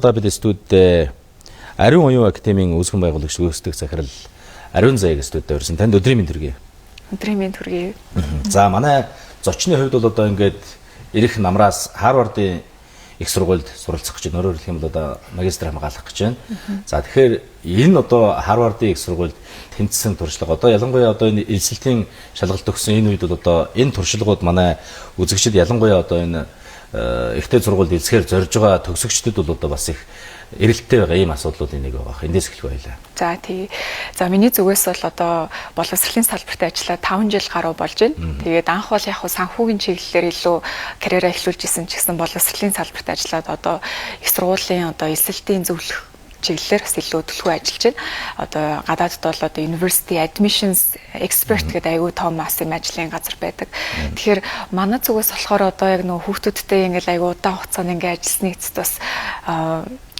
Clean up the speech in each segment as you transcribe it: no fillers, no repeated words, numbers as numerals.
Бид студид Ариун оюун академийн үүсгэн байгуулагч үүсдэг захирал Ариун Заяг студид орсон. Танд өдрийн мэнд хүргэе. Өдрийн мэнд хүргэе. За манай зочны хувьд бол одоо ингээд ирэх намраас Харвардын их сургуульд суралцах гэж байна. Өөрөөр хэлэх юм бол одоо магистр хамгаалах гэж байна. За тэгэхээр энэ одоо Харвардын их сургуульд тэмцсэн туршлага одоо ялангуяа одоо энэ элсэлтийн шалгалт өгсөн энэ үед бол одоо энэ туршлагууд манай үзэгчид ялангуяа одоо энэ ихтэй сургуульд элсгээр зорж байгаа төгсөгчдөд бол одоо бас их эрэлттэй байгаа ийм асуудлуудын нэг байгаа. Эндээс эхлэх байлаа. За тий. За миний зүгээс бол одоо боловсролын салбарт ажиллаад 5 жил гаруй болж байна. Тэгээд анх бол яг санхүүгийн чиглэлээр илүү карьераа эхлүүлж исэн ч гэсэн боловсролын салбарт ажиллаад одоо их сургуулийн одоо эсэлтийн зөвлөх чиглэлээр бас илүү төлөвлөгөө ажиллаж байна. Одоо гадаадд бол одоо University Admissions Expert гэдэг аягүй том асым ажлын газар байдаг. Тэгэхээр манай зүгээс болохоор одоо яг нөө хүүхдүүдтэй ингээл аягүй удаан хугацаанд ингээ ажилласны эцэст бас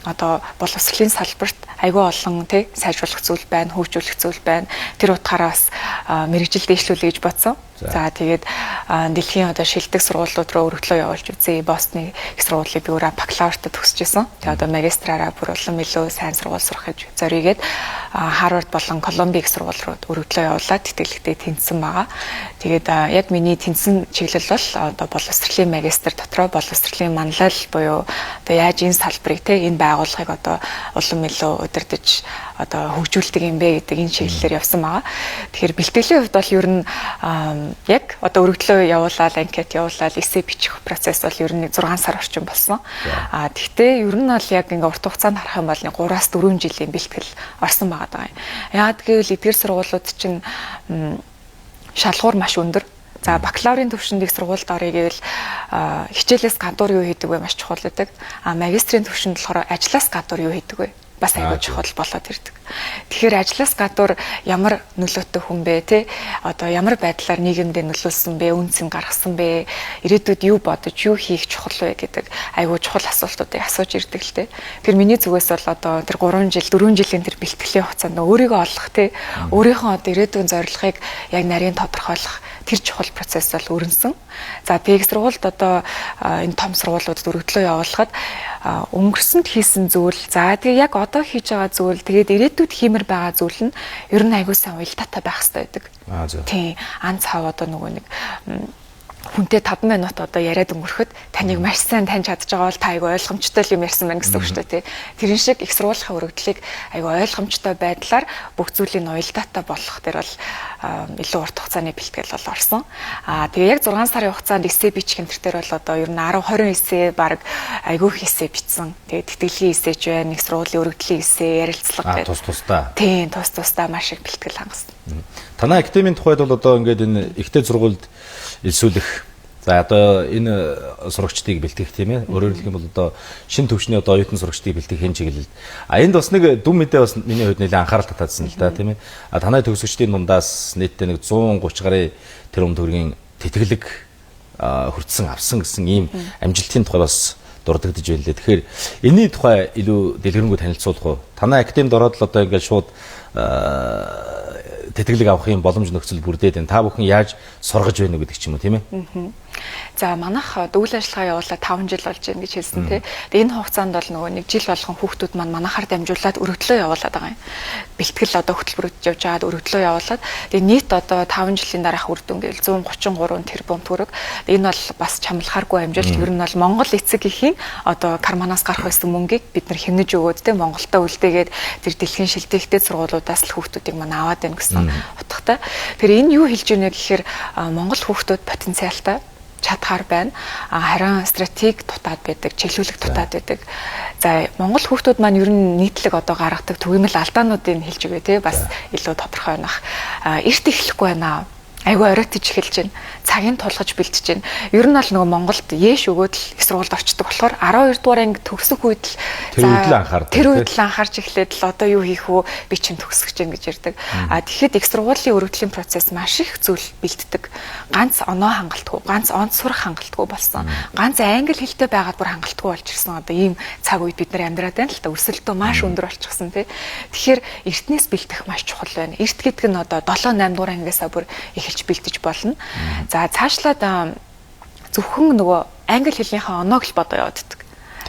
одоо боловсролын салбарт аягүй олон тий сайжруулах зүйл байна, хөгжүүлэх зүйл байна. Тэр утгаараа бас мэрэгжил дэвшлүүлэе гэж бодсон. За тэгээд дэлхийн одоо шилдэг сургуулиуд руу өргөдлөө явуулж үзье. Бостны их сургуулийг би өөрөө бакалаврт төгсөжсэн. Тэгээд одоо магистраараа бүр улам илүү сайн сургууль сурах гэж зоригээд Харвард болон Колумби их сургууль руу өргөдлөө явуулаад тэтгэлэгтээ тэнцсэн байгаа. Тэгээд яг миний тэнцсэн чиглэл бол одоо боловсролын магистр дотроо боловсролын манлайл буюу одоо яаж энэ салбарыг те энэ байгууллагыг одоо улам илүү удирдах одоо хөгжүүлдэг юм бэ гэдэг энэ чиглэлээр явсан байгаа. Тэгэхээр бэлтгэлийн хувьд бол ер нь яг одоо өргөдлөө явуулаад анкет явуулаад эссе бичих процесс бол ер нь 6 сар орчим болсон. Тэгтээ ер нь бол яг ингээ урт хугацаанд харах юм бол 3-4 жилийн бэлтгэл орсон байгаа юм. Яагаад гэвэл эдгээр сургуулиуд чинь шалгуур маш өндөр. За бакалаврын төвшөнд их сургуульд орё гэвэл хичээлээс гадуур юу хийдэг вэ маш чухал гэдэг. Магистрийн төвшөнд болохоор ажлаас гадуур юу хийдэг вэ? Бас аягүй чухал болоод ирдэг. Тэгэхээр ажлаас гадуур ямар нөлөөтэй хүн бэ те одоо ямар байдлаар нийгэмд нөлөөлсөн бэ, үнцэн гаргасан бэ, ирээдүйд юу бодож юу хийх чухал вэ гэдэг аягүй чухал асуултуудыг асууж ирдэг л те. Тэгэхээр миний зүгээс бол одоо тэр 3 жил 4 жилийн тэр бэлтгэлийн хугацаанд өөрийгөө олох те өөрийнхөө одоо ирээдүйн зорилгыг яг нарийн тодорхойлох тэр чухал процесс бол өрнөсөн. За PX сургуульд одоо энэ том сургуулиудад өргөдлөө явуулахад өнгөрсөнд хийсэн зүйл за тэгээ яг одоо хийж байгаа зүйл тэгээд ирээдүйд хиймэр байгаа зүйл нь ер нь аягүй сайн уялдаатай байх хэрэгтэй байдаг. Тийм ан цав одоо нөгөө нэг хүнтэй 5 минут одоо яриад өнгөрөхөд таныг маш сайн таньж чадж байгаа бол та айгүй ойлгомжтой юм ярьсан байна гэсэн үг шүү дээ тий. Тэрэн шиг их сургуулийн өргөдлийг айгүй ойлгомжтой байдлаар бүх зүйлийг уялдаатай болгох дээр бол илүү урт хугацааны бэлтгэл бол орсон. Тэгээ яг 6 сарын хугацаанд эссе бичих энэ төр бол одоо ер нь 10-20 эссе баг айгүй их эссе бичсэн. Тэгээ тэтгэлгийн эссеж байна, их сургуулийн өргөдлийн эссе, ярилцлага тус тусдаа. Тийм тус тусдаа маш их бэлтгэл хангасан. Танай академийн тухайд бол одоо ингээд энэ ихтэй сургуульд элсүүлэх за одоо энэ сурагчдыг бэлтгэх тийм ээ. Өөрөөр хэлэх юм бол одоо шинэ төвчний одоо оюутан сурагчдыг бэлтгэх хэн чиглэлд. Энд бас нэг дүн мэдээ бас миний хувьд нэлээд анхаарал татаадсан л да тийм ээ. Танай төгсөгчдийн дундаас нийтдээ нэг 130 гаруй тэрбум төгрөгийн тэтгэлэг хүртсэн авсан гэсэн ийм амжилтын тухай бас дурддагдж байна лээ. Тэгэхээр энэний тухай илүү дэлгэрэнгүй танилцуулах уу? Танай академид ороод л одоо ингээд шууд тэтгэлэг авахын боломж нөхцөл бүрдээд байна. Та бүхэн яаж сургаж байна гэдэг ч юм уу тийм ээ. За манайх үйл ажиллагаа явуулаад 5 жил болж байна гэж хэлсэн тий. Тэгээ энэ хугацаанд бол нөгөө нэг жил болгон хүүхдүүд маань манайхаар дамжуулаад өргөдлөө явуулаад байгаа юм. Бэлтгэл одоо хөтөлбөрөд явж байгаад өргөдлөө явуулаад тэгээ нийт одоо 5 жилийн дараах үр дүн гээл 133 тэрбум төгрөг. Энэ бол бас чамлахааргүй амжилт. Ер нь бол Монгол эцэг эхийн одоо карманаас гарах байсан мөнгийг бид нар хэмнэж өгөөд тий Монголтоо үлдээгээд тэр дэлхийн шилдээгтэй сургуулиудаас л хүүхдүүдийг маань аваад байна гэсэн утгатай. Тэр энэ юу хэлж байна гэхээр Монгол хүүхдүүд потенциалтай чадхаар байна. Харин стратеги дутаад байдаг, чиглүүлэг дутаад байдаг. За Монгол хүүхдүүд маань ер нь нийтлэг одоо гаргадаг түгээмэл алдаануудыг хэлж өгье тий бас илүү тодорхой байна. Эрт эхлэхгүй байна. Айгүй оройтж эхэлж байна. Цагийн тулгаж бэлтэж байна. Ер нь бол нөгөө Монголд яэш өгөөд л их сургуульд орчдөг болохоор 12 дугаар анги төгсөх үед л тэр үед л анхаарч эхлээд л одоо юу хийх вэ? Би чинь төгсөх гэж ярьдаг. Тэгэхэд их сургуулийн өргөдлийн процесс маш их зүйл бэлддэг. Ганц оноо хангалтгүй, ганц онц сурах хангалтгүй болсон. Ганц англи хэлтэй байгаад бүр хангалтгүй болж ирсэн. Одоо ийм цаг үед бид нар амьдраад байна л та өсөлтөө маш өндөр болчихсон тий. Тэгэхээр эртнээс бэлтэх маш чухал байна. Эрт гэдэг нь одоо 7-8 дугаар ангиасаа бүр эхэлж бэлтэж болно. За цаашлаад зөвхөн нөгөө англи хэлнийхээ оноог л бодоо явууддаг.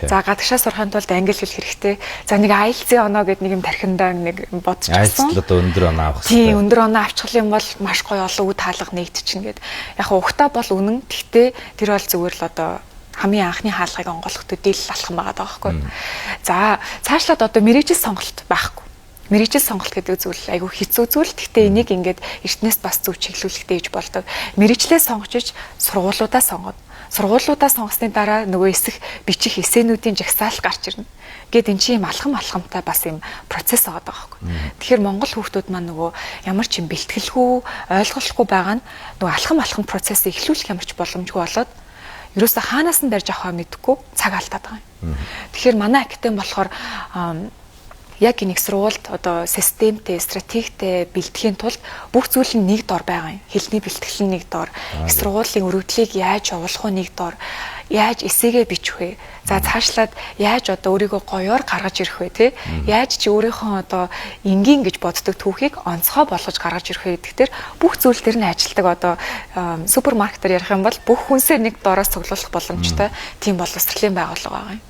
За гадагшаа сурахын тулд англи хэл хэрэгтэй. За нэг IELTS-ийн оноо гэдэг нэг юм тархиндаа нэг бодчихсон. IELTS одоо өндөр оноо авах хэрэгтэй. Тийм, өндөр оноо авчих юм бол маш гоё олон үд хаалга нэгтчихнэ гэд. Яг ухтаа бол үнэн. Гэхдээ тэр бол зүгээр л одоо хамгийн анхны хаалгыг онгойлгох төдийлөл алхам байгаа даа байхгүй. За цаашлаад одоо мэргэжил сонголт байхгүй. Мэргэжил сонголт гэдэг зүйл айгүй хэцүү зүйл. Гэхдээ энийг ингээд эртнээс бас зөв чиглүүлэхтэй гэж болдог. Мэргэжлээ сонгож сургуулиудаа сонгоод сургуулиудаа сонгосны дараа нөгөө эсэх бичих эсээнүүдийн жагсаал гарч ирнэ. Гэт эн чинь юм алхамтай бас юм процесс байгаа байхгүй. Тэгэхээр Монгол хүүхдүүд маань нөгөө ямар ч юм бэлтгэлгүй, ойлголцохгүй байгаа нь нөгөө алхам процессыг эхлүүлэх ямар ч боломжгүй болоод ерөөсө хаанаас нь дарж авахаа мэдэхгүй цаг алдаад байгаа юм. Тэгэхээр манай академи болохоор яг нэг сургуульд одоо системтэй, стратегтэй бэлтгэхийн тулд бүх зүйл нь нэг дор байгаа юм. Хэлний бэлтгэл нь нэг дор, их сургуулийн өргөдлийг яаж явуулах нь нэг дор, яаж эсээгээ бичих вэ? За цаашлаад яаж одоо өөрийгөө гоёор гаргаж ирэх вэ, те? Яаж чи өөрийнхөө одоо энгийн гэж боддог түүхийг онцгой болгож гаргаж ирэх вэ гэдэгтэр бүх зүйл төр нь ажилтдаг одоо супермаркетээр ярих юм бол бүх хүнсээ нэг дороос цуглуулах боломжтой тийм боловсролын байгууллага байгаа юм.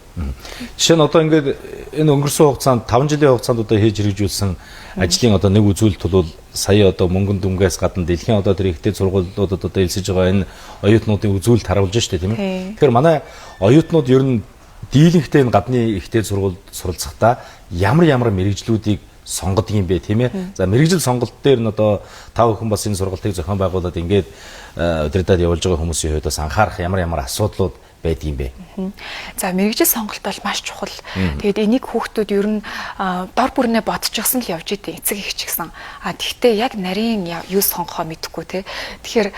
Жишээ нь одоо ингээд энэ өнгөрсөн хугацаанд 5 жилийн хугацаанд одоо хийж хэрэгжүүлсэн ажлын одоо нэг үзүүлэлт бол сая одоо мөнгөн дүнгээс гадна дэлхийн одоо тэр ихтэй сургуулиудад одоо элсэж байгаа энэ оюутнуудын үзүүлэлт харуулж штэ тийм ээ. Тэгэхээр манай оюутнууд ер нь дийлэнхтэй энэ гадны ихтэй сургуульд суралцахдаа ямар мэрэгжлүүдийг сонгодог юм бэ тийм ээ. За мэрэгжил сонголт дээр нь одоо тав хүн бас энэ сургалтыг зохион байгуулад ингээд удирдаад явуулж байгаа хүмүүсийн хувьд бас анхаарах ямар асуудлууд байдаг юм бэ? За мэргэжил сонголт бол маш чухал. Тэгээд энийг хүүхдүүд ер нь дор бүрнээ бодчихсон л явж идэв эцэг их ч гэсэн. Тэгвэл яг нарийн юу сонгохоо мэдэхгүй те. Тэгэхээр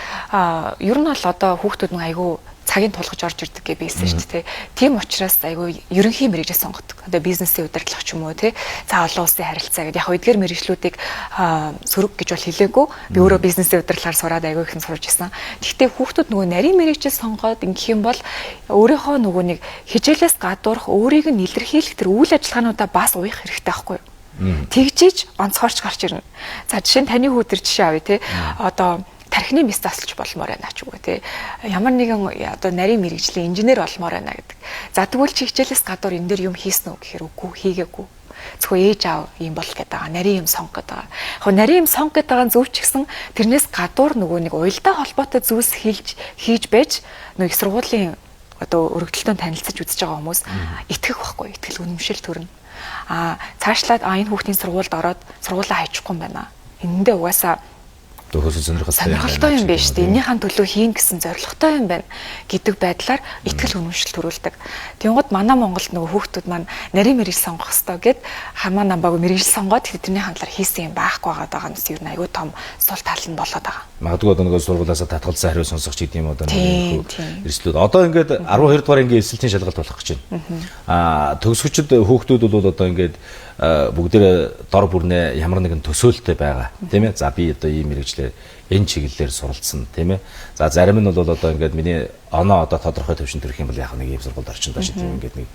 ер нь бол одоо хүүхдүүд нэг айгүй цагийн тулгаж орж ирдэг гэж байсан шүү дээ. Тийм учраас айгүй ерөнхий мэргэжил сонгодог. Одоо бизнесийн удирдлага ч юм уу те. За олон улсын харилцаа гэдэг яг эдгээр мэргэжлүүдийг сөрөг гэж бол хэлээгүй. Би өөрөө бизнесийн удирдлагаар сураад айгүй их сурж исэн. Гэхдээ хүүхдүүд нөгөө нарийн мэргэжил сонгоод ингэх юм бол өөрийнхөө нөгөө нэг хичээлээс гадуурх өөрийг нь илэрхийлэх тэр үйл ажиллагаануудаа бас уях хэрэгтэй байхгүй юу? Тэгжиж онцгойрч гарч ирнэ. За жишээ нь таны хүү төр жишээ авъя те. Одоо тархины мэс засалж болмоор байна ч үгүй тий. Ямар нэгэн одоо нарийн мэрэгжлийн инженер болмоор байна гэдэг. За тэгвэл чи хичээлээс гадуур энэ дээр юм хийсэн үү гэхээр үгүй хийгээгүй. Зөвхөн ээж аав юм бол гэдэг байгаа. Нарийн юм сонго гэдэг байгаа. Яг нарийн юм сонго гэдэг байгаа зөв ч гэсэн тэрнээс гадуур нөгөө нэг уялдаа холбоотой зүйлс хийж байж нөгөө их сургуулийн одоо өргөдөлтөнд танилцаж үзэж байгаа хүмүүс итгэх байхгүй. Итгэл үнэмшил төрнө. Цаашлаад энэ хүүхдийн сургуульд ороод сургуулаа хайчихгүй юм байна. Энэндээ угаасаа сонирхолтой юм байна шүү дээ. Энийхэн төлөө хийн гэсэн зорилготой юм байна гэдэг байдлаар итгэл үнэмшил төрүүлдэг. Тэнгууд манай Монголд нөгөө хүүхдүүд маань нарийн мэрэгжил сонгох хэрэгтэй гэд хамаа намбаагүй мэрэгжил сонгоод тэдний хандлаар хийсэн юм байхгүй байгаа нь юу аюу том сул тал нь болоод байгаа. Магадгүй одоо нөгөө сургуулиасаа татгалзсан хариу сонсох ч гэдэг юм одоо нөгөө эрсдлүүд. Одоо ингээд 12 дугаар ангийн эсэлтийн шалгалт болох гэж байна. Төгсгчд хүүхдүүд бол одоо ингээд бүгдээ дор бүрнээ ямар нэгэн төсөөлтөй байгаа тийм ээ. За би одоо ийм мэрэгчлэр энэ чиглэлээр суралцсан тийм ээ. За зарим нь бол одоо ингээд миний оноо одоо тодорхой төвшин төрөх юм бол яг нэг ийм сургуульд орчин даа шүү тийм ингээд нэг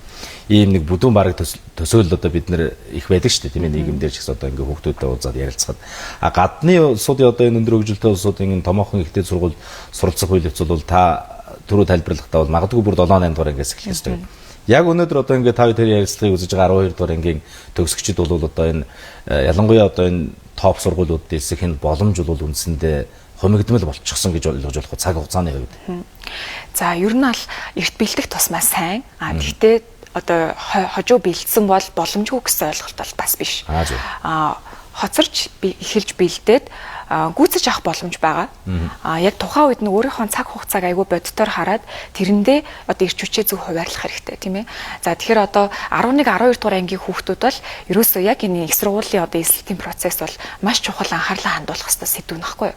ийм нэг бүдүүн бараг төсөөлөл одоо бид нэр их байдаг шүү тийм ээ. Нийгэмдэр ч гэсэн одоо ингээд хүүхдүүдтэй уулзаад ярилцахад гадны улсуудын одоо энэ өндөр хөгжилтэй улсуудын энэ томоохон ихтэй сургууль суралцах үйл явц бол та түрүү тайлбарлахдаа бол магадгүй бүр 7-8 дугаар ангиас эхлэх ёстой. Яг өнөөдөр одоо ингээд та хоёр ярилцлагыг үзэж байгаа 12 дугаар ангийн төгсөгчд бол одоо энэ ялангуяа одоо энэ топ сургуулиуд дэсэх энэ боломж бол үндсэндээ хумигдмал болчихсон гэж ойлгож болох цаг хугацааны хувьд. За ер нь аль эрт бэлдэх тусмаа сайн. Гэхдээ одоо хожуу бэлдсэн бол боломжгүй гэсэн ойлголт бол бас биш. Хоцорч эхэлж бэлдээд гүйцэж авах боломж байгаа. Яг тухайн үед нь өөрийнхөө цаг хугацааг айгүй боддоор хараад тэрэндээ одоо ирч хүчээ зөв хуваарлах хэрэгтэй тийм ээ. За тэгэхээр одоо 11 12 дугаар ангийн хүүхдүүд бол ерөөсөө яг энэ их сургуулийн одоо эсэлтийн процесс бол маш чухал анхаарлаа хандуулах хэрэгтэй сэдв нөхгүй.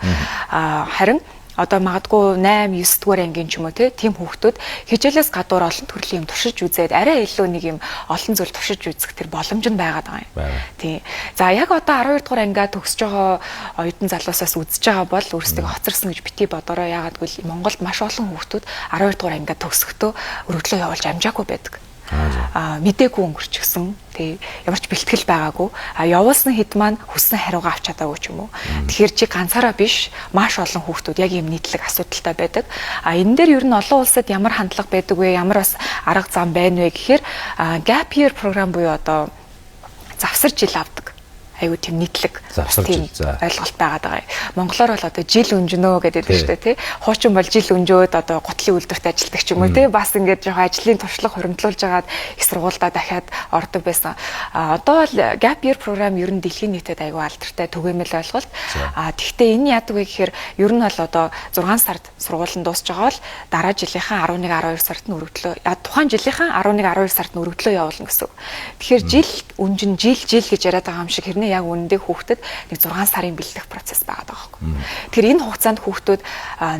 Харин одоо магадгүй 8 9 дугаар ангийн ч юм уу тийм хүүхдүүд хичээлээс гадуур олон төрлийн юм туршиж үзээд арай илүү нэг юм олон зүйл туршиж үзэх тэр боломж нь байгаад байгаа юм. Тийм. За яг одоо 12 дугаар ангиа төгсөж байгаа оюутан залуусаас үзэж байгаа бол өөрсдөө хоцорсон гэж бити бодороо яагаад гэвэл Монголд маш олон хүүхдүүд 12 дугаар ангиа төгсөхдөө өргөдлөө явуулж амжаагүй байдаг. Мдээгүй өнгөрчихсөн. Тэг ямар ч бэлтгэл байгаагүй. Явуулсан хэд маань хүссэн хариугаа авч чадаагүй ч юм уу. Тэгэхээр чи ганцаараа биш, маш олон хүүхдүүд яг ийм нийтлэг асуудалтай байдаг. Энэ дээр ер нь олон улсад ямар хандлага байдаг вэ? Ямар бас арга зам байна вэ гэхээр gap year програм буюу одоо завсар жил авдаг. Айгуу тийм нийтлэг тийм ойлголт байгаа. Монголоор бол одоо жил өнжнөө гэдэг шүү дээ тий. Хуучин бол жил өнжөөд одоо гутлын үйлдвэрт ажилладаг ч юм уу тий. Бас ингээд жоохон ажлын туршлага хуримтлуулж агаад их сургуульдаа дахиад ордог байсан. Одоо бол gap year програм ер нь дэлхийн нийтэд айгуу алдартай түгээмэл ойлголт. Тэгвэл энэ яадаг вэ гэхээр ер нь бол одоо 6 сард сургууль нь дуусж байгаа бол дараа жилийнхаа 11 12 сард нь өргөдлөө. Тухайн жилийнхаа 11 12 сард нь өргөдлөө явуулна гэсэн. Тэгэхээр жил өнжин жил гэж яриад байгаа юм шиг хэрнээ яг үнэндээ хүүхдэд нэг 6 сарын бэлтгэх процесс байгаа байхгүй. Тэгэхээр энэ хугацаанд хүүхдүүд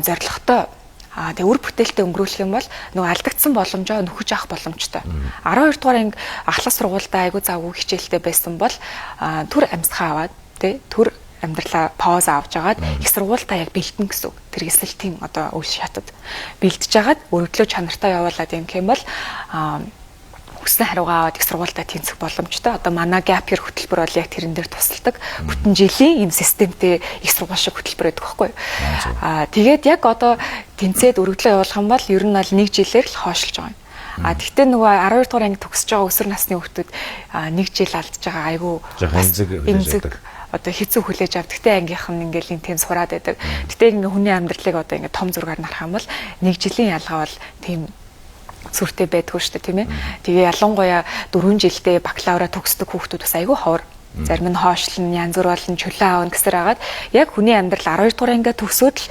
зорилготой тэгээ үр бүтээлтэй өнгөрүүлэх юм бол нөгөө алдагдсан боломжоо нөхөж авах боломжтой. 12 дугаар анги ахлах сургуультай айгуу завгүй хичээлтэй байсан бол төр амьсгаа аваад тий төр амьдралаа пауз авч агаад их сургуультай яг бэлтэн гэсэн. Тэр эсэлтийн одоо үйл шатад бэлтэж агаад өргөдлөө чанартай явуулаад юм хэм бол хүссэн хариугаа аваад их сургуультай тэнцэх боломжтой. Одоо манай gap year хөтөлбөр бол яг тэрэн дээр тусалдаг. Бүтэн жилийн ийм системтэй их сургууль шиг хөтөлбөр байдаг байхгүй. Тэгээд яг одоо тэнцээд өргөдлөө явуулах юм бол ер нь бол 1 жилээр л хойшилж байгаа юм. Тэгтээ нөгөө 12 дугаар анги төгсөж байгаа өсвөр насны хүүхдүүд 1 жил алдж байгаа айгүй эмзэг одоо хэцүү хүлээж авдаг. Тэгтээ ангийнх нь ингээл тийм сураад байдаг. Тэгтээ ингээ хүний амьдралыг одоо ингээ том зургаар нарах юм бол 1 жилийн ялгаа бол тийм сүртэй байдгүй шүү дээ тийм ээ. Тэгээ ялангуяа 4 жилдээ бакалавра төгсдөг хүүхдүүд бас айгүй ховор. Зарим нь хоошлон, янз бүр болон чөлөө аавн гэсэр хагаад яг хүний амьдрал 12 дугаар ангиа төгсөөд л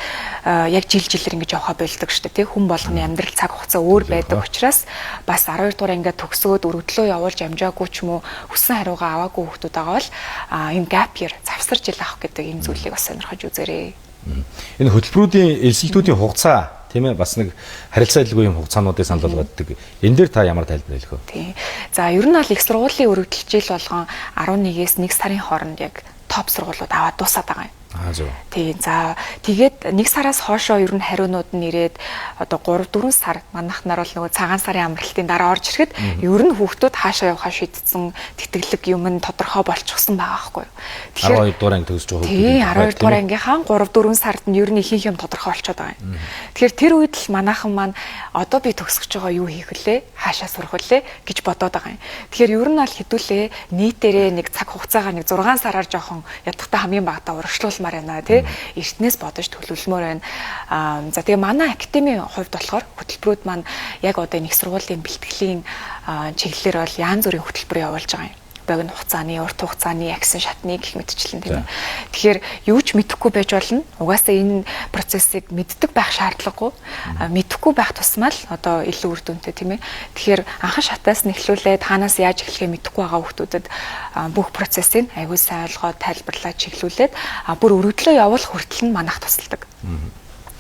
яг жил-жилээр ингэж явахаа болдог шүү дээ тийм. Хүн болгоны амьдрал цаг хугацаа өөр байдаг учраас бас 12 дугаар ангиа төгсөөд өргөдлөө явуулж амжаагүй ч юм уу хүссэн хариугаа аваагүй хүүхдүүд байгаа бол энэ gap year завсар жил авах гэдэг энэ зүйлийг бас сонирхож үзээрэй. Энэ хөтөлбөрүүдийн элсэлтүүдийн хугацаа тийм ээ бас нэг харилцаа илгүй юм хугацаануудыг санал болгодог. Энэ дээр та ямар тайлбар хэлэх вэ? Тийм. За ер нь бол их сургуулийн өргөдөл жил болгон 11-ээс 1 сарын хооронд яг топ сургуулиуд аваад дуусаад байгаа юм. Зөв. Тийм. За тэгээд 1 сараас хоошоо ер нь хариунууд нь ирээд одоо 3 4 сар манайхнаар бол нөгөө цагаан сарын амралтын дараа орж ирэхэд ер нь хүүхдүүд хаашаа явахаа шийдсэн тэтгэлэг юм нь тодорхой болчихсон байгаа байхгүй юу. Тэгэхээр 12 дугаар анги төгсөж байгаа хүүхдүүд 12 дугаар ангийнхаа 3 4 сард нь ер нь ихэнх юм тодорхой болчиход байгаа юм. Тэгэхээр тэр үед л манайхан маань одоо би төгсөж байгаа юу хийх вүлээ, хаашаа сурах вүлээ гэж бодоод байгаа юм. Тэгэхээр ер нь бол хэдүүлээ нийтээрээ нэг цаг хугацаагаа нэг 6 сараар жоохон ядахтаа хамгийн багадаа урагшлуулмаар байна тий. Эртнээс бодож төлөвлөмөр байна. За тэгээ манай академийн хувьд болохоор хөтөлбөрүүд маань яг одоо нэг сургуулийн бэлтгэлийн чиглэлээр бол янз бүрийн хөтөлбөр явуулж байгаа юм. Богино хугацааны, урт хугацааны, агсан шатны гэх мэтчлэн тийм ээ. Тэгэхээр юу ч мэдэхгүй байж болно. Угаасаа энэ процессыг мэддэг байх шаардлагагүй. Мэдэхгүй байх тусмаа л одоо илүү үр дүнтэй тийм ээ. Тэгэхээр анхан шатаас нь эхлүүлээд хаанаас яаж эхлэхээ мэдэхгүй байгаа хүүхдүүдэд бүх процессыг аягүй сайн ойлгоод тайлбарлаад чиглүүлээд бүр өргөдлөө явуулах хүртэл нь манайх тусалдаг.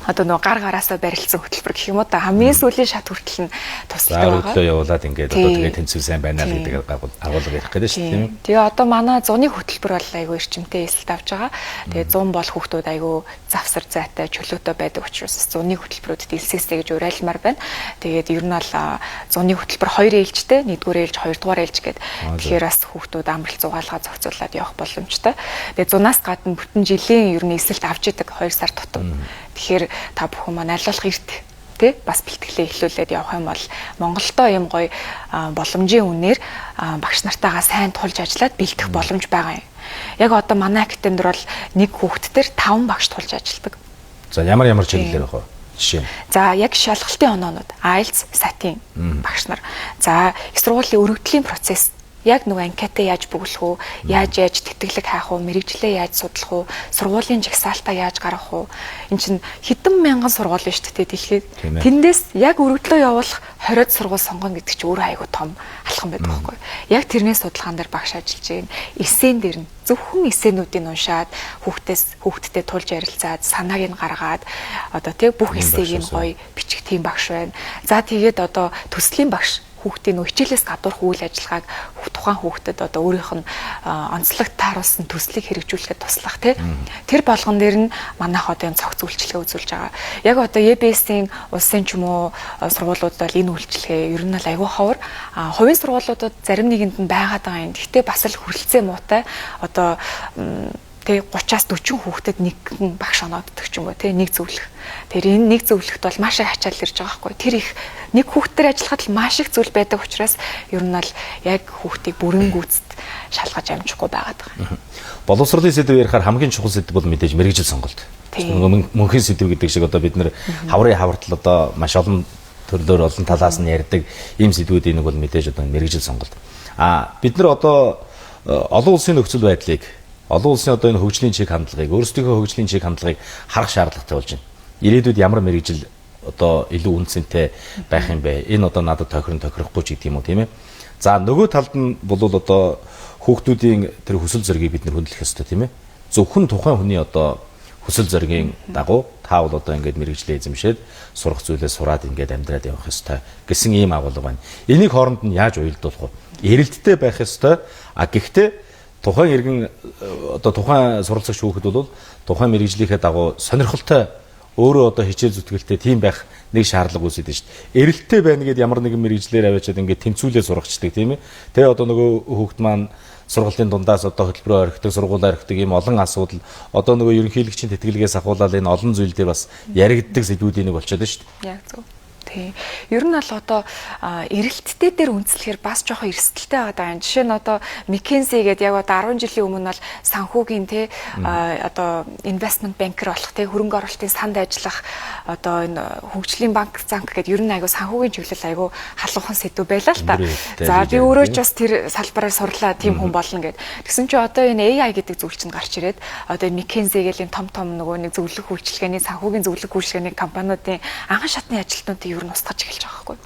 Одоо нөгөө гар гараасаа барилдсан хөтөлбөр гэх юм уу та хамгийн сүүлийн шат хүртэл нь тусалдаг байгаа. Өргөдлөө явуулаад ингээд одоо тэгээ тэнцүү сайн байна л гэдэг агуулга ярих гэдэг шүү дээ тийм ээ. Тэгээ одоо манай 100-ны хөтөлбөр бол айгүй эрчимтэй эсэлт авч байгаа. Тэгээ 100 бол хүүхдүүд айгүй завсар зайтай чөлөөтэй байдаг учраас 100-ны хөтөлбөрүүдэд элсээсэй гэж уриалмаар байна. Тэгээд ер нь бол 100-ны хөтөлбөр 2 ээлжтэй, 1-р ээлж, 2-р ээлж гэдэг. Тэгэхээр бас хүүхдүүд амралт зугаалгаа зохицуулаад явах боломжтой. Тэгээ 100-аас гадна бүтэн жилийн ер нь эсэлт авч идэг 2 сар тутам. Тэгэхээр та бүхэн маань алуулах эрт тий бас бэлтгэлээ эхлүүлээд явах юм бол Монголдоо юм гоё боломжийн үнээр багш нартайгаа сайн тулж ажиллаад бэлтэх боломж байгаа юм. Яг одоо манай академид бол нэг хүүхэд дээр 5 багш тулж ажилладаг. За ямар чиглэлээр байх вэ? Жишээ. За яг шалгалтын оноонууд IELTS, SAT-ийн багш нар. За их сургуулийн өргөдлийн процесс яг нөгөө анкетаа яаж бүглэх үү, яаж тэтгэлэг хаах уу, мэрэгжлээ яаж судлах уу, сургуулийн жагсаалтаа яаж гаргах уу. Энд чинь хэдэн мянган сургууль шүү дээ дэлхийд. Тэндээс яг өргөдлөө явуулах 20-д сургууль сонгоно гэдэг чинь өөрөө айгүй том алхам байдаг байхгүй. Яг тэрний судалгаан дээр багш ажиллаж байна. Эссен дээр нь зөвхөн эссенүүдийг уншаад хүүхдтэй тулж ярилцаад санааг нь гаргаад одоо тэг бүх эссеийг нь гоё бичих тийм багш байна. За тэгээд одоо төслийн багш хүүхдийн нөө хичээлээс гадуурх үйл ажиллагааг тухайн хүүхдэд одоо өөрийнх нь онцлог тааруулсан төслийг хэрэгжүүлэхэд туслах тий. Тэр болгон дээр нь манайх одоо юм цогц үйлчлэгээ үзүүлж байгаа. Яг одоо EBS-ийн улсын ч юм уу сургуулиуд бол энэ үйлчлэгээ ер нь л аюул ховор. Хувийн сургуулиудад зарим нэгэнд нь байгаад байгаа юм. Гэхдээ бас л хүрэлцээ муутай одоо тэг 30-аас 40 хүүхдэд нэгэн багш онооддаг ч юм уу тий нэг зөвлөх. Тэр энэ нэг зөвлөхд бол маш их ачаал ирж байгаа байхгүй. Тэр их нэг хүүхдээр ажиллахад л маш их зүйл байдаг учраас ер нь бол яг хүүхдийг бүрэн гүйцэд шалгаж амжихгүй байгаад байгаа. Боловсролын сэдв ярихаар хамгийн чухал сэдв бол мэдээж мэрэгжил сонголт. Мөнхийн сэдв гэдэг шиг одоо бид нэр хаврын хавартал одоо маш олон төрлөөр олон талаас нь ярьдаг ийм сэдвүүдийн нэг бол мэдээж одоо мэрэгжил сонголт. Бид нар одоо олон улсын нөхцөл байдлыг олон улсын одоо энэ хөгжлийн чиг хандлагыг өөрсдийнхөө хөгжлийн чиг хандлагыг харах шаардлагатай болж байна. Ирээдүйд ямар мэрэгжил одоо илүү үнцэнтэй байх юм бэ? Энэ одоо надад тохирохгүй ч гэдэг юм уу тийм ээ. За нөгөө талд нь бол одоо хүүхдүүдийн тэр хүсэл зоригийг бид нэр хөндлөх ёстой тийм ээ. Зөвхөн тухайн хүний одоо хүсэл зоригийн дагуу та бол одоо ингээд мэрэгжлээ эзэмшээд сурах зүйлээ сураад ингээд амьдраад явах ёстой гэсэн ийм агуулга байна. Энийг хооронд нь яаж уялдуулах вэ? Эрэлттэй байх ёстой. Гэхдээ тухайн иргэн одоо тухайн суралцагч хүүхэд бол тухайн мэрэгжлийнхээ дагуу сонирхолтой өөрөө одоо хичээл зүтгэлтэй тийм байх нэг шаардлага үүсэж байна шүү дээ. Эрэлттэй байна гэдээ ямар нэгэн мэрэгжлээр аваачаад ингээд тэнцвүүлээ сургачдаг тийм ээ. Тэгээ одоо нөгөө хүүхэд маань сургалтын дундаас одоо хөтөлбөрөөр орхидог, сургуулаар орхидог ийм олон асуудал одоо нөгөө ерөнхийлөгчийн тэтгэлгээс ахуулаад энэ олон зүйл дээр бас яригддаг сэдвүүдийн нэг болчиход байна шүү дээ. Яг зөв. Тий. Ер нь бол одоо эрэлттэй дээр үндэслэхээр бас жоохон эрсдэлтэй байгаа юм. Жишээ нь одоо McKinsey гэдэг яг одоо 10 жилийн өмнө бол санхүүгийн тий одоо investment banker болох тий хөрөнгө оруулалтын санд ажиллах одоо энэ хөгжлийн банк занк гэдэг ер нь айгу санхүүгийн чиглэл айгу халуухан сэдв байлаа л та. За би өөрөө ч бас тэр салбараар сурлаа тийм хүн болно гэд. Тэгсэн чинь одоо энэ AI гэдэг зүйл чинь гарч ирээд одоо McKinsey гэдэг том нөгөө нэг зөвлөх үйлчилгээний санхүүгийн зөвлөх үйлчилгээний компаниудын анхан шатны ажилтнуудын ер нь устгаж эхэлж байгаа байхгүй.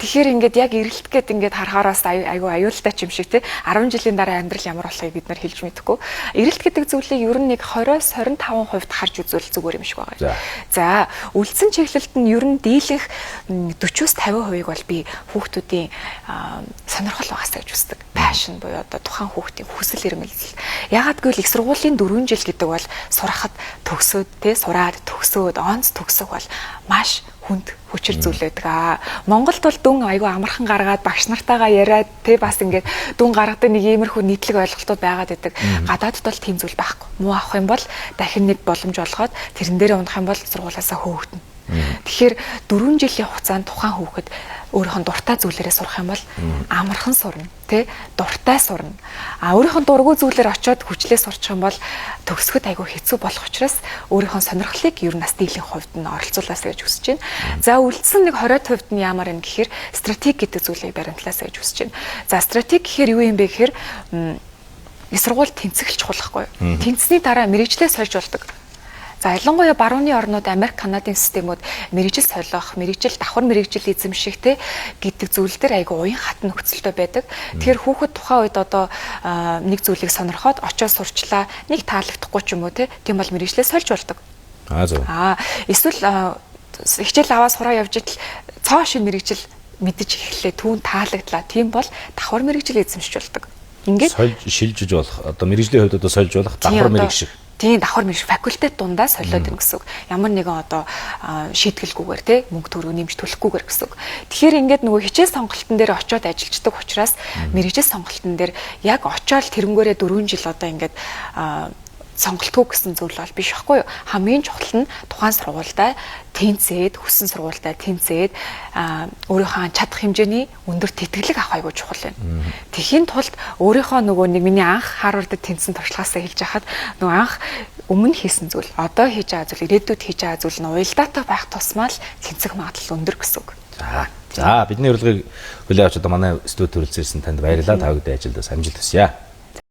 Тэгэхээр ингээд яг эрэлт гээд ингээд харахаараас айгүй аюултай ч юм шиг те 10 жилийн дараа амьдрал ямар болохыг бид нар хэлж мэдэхгүй. Эрэлт гэдэг зүйлийг ер нь нэг 20-25% харж үзвэл зүгээр юм шиг байгаа. За үлдсэн чиглэлд нь ер нь дийлэх 40-50% бол би хүүхдүүдийн сонирхол байгаасаа гэж үздэг. Passion буюу одоо тухайн хүүхдийн хүсэл эрмэлзэл. Ягаад гэвэл их сургуулийн 4 жил гэдэг бол сурахад төгсөөд те сураад төгсөөд онц төгсөх бол маш хүнд хүчээр зүйл байдаг. Монголд бол дүн айгүй амархан гаргаад багш нартайгаа яриад тэ бас ингээд дүн гаргадаг нэг иймэрхүү нийтлэг ойлголтууд байгаад байдаг. Гадаадд бол тийм зүйл байхгүй. Муу авах юм бол дахин нэг боломж олгоод тэрэн дээрээ унах юм бол сургуулаасаа хөөгдөнө. Тэгэхээр 4 жилийн хугацаанд тухайн хүүхэд өөрийнх нь дуртай зүйлээрээ сурах юм бол амархан сурна, тэ дуртай сурна. Өөрийнх нь дургүй зүйлээр очиод хүчлээ сурчих юм бол төгсгөд айгүй хэцүү болох учраас өөрийнх нь сонирхлыг ер нь нас дийлэн хувьд нь оролцуулаасаа гэж хүсэж байна. За үлдсэн нэг 20% нь ямар юм гэхээр стратеги гэдэг зүйлийг баримтлаасаа гэж хүсэж байна. За стратеги гэхээр юу юм бэ гэхээр сургууль тэнцэглэж чухалхгүй. Тэнцсний дараа мэрэгчлээ сольж болдог. За ялангуяа барууны орнууд Америк, Канадын системүүд мэрэгжил солих, мэрэгжил давхар мэрэгжил эзэмших те гэдэг зүйл дээр айгүй уян хатан нөхцөлтэй байдаг. Тэгэхээр хүүхэд тухайн үед одоо нэг зүйлийг сонирхоод очиод сурчлаа, нэг таалагдахгүй ч юм уу те тийм бол мэрэгжлээ сольж болдог. Зөв. Эсвэл хичээл аваад сураа явж идэл цоо шин мэрэгжил мэдэж эхлэе, түүн таалагдлаа. Тийм бол давхар мэрэгжил эзэмшиж болдог. Ингээд сольж шилжиж болох одоо мэрэгжлийн хувьд одоо сольж болох давхар мэрэгжил. Тийм давхар мэрэгжил факультет дундаа солиод байна гэсэн үг. Ямар нэгэн одоо шийтгэлгүйгээр те мөнгө төгрөг нэмж төлөхгүйгээр гэсэн үг. Тэгэхээр ингээд нөгөө хичээл сонголтын дээр очиод ажиллаждаг учраас мэрэгжил сонголтын дээр яг очиод тэрэнгээрээ 4 жил одоо ингээд сонголтгүй гэсэн зүйл бол биш байхгүй юу. Хамгийн чухал нь тухайн сургуультай тэнцээд хүссэн сургуультай тэнцээд өөрийнхөө чадах хэмжээний өндөр тэтгэлэг авах айгүй чухал байна. Тэхийн тулд өөрийнхөө нөгөө нэг миний анх Харвардд тэнцсэн туршлагаасаа хэлж хахад нөгөө анх өмнө хийсэн зүйл одоо хийж байгаа зүйл ирээдүйд хийж байгаа зүйл нь уялдаатай байх тусмаа л тэнцэх магадлал өндөр гэсэн үг. За бидний урилгыг хүлээн авч одоо манай студид төрөлцсөн танд баярлалаа. Та бүхэнд ажилдаа амжилт хүсье.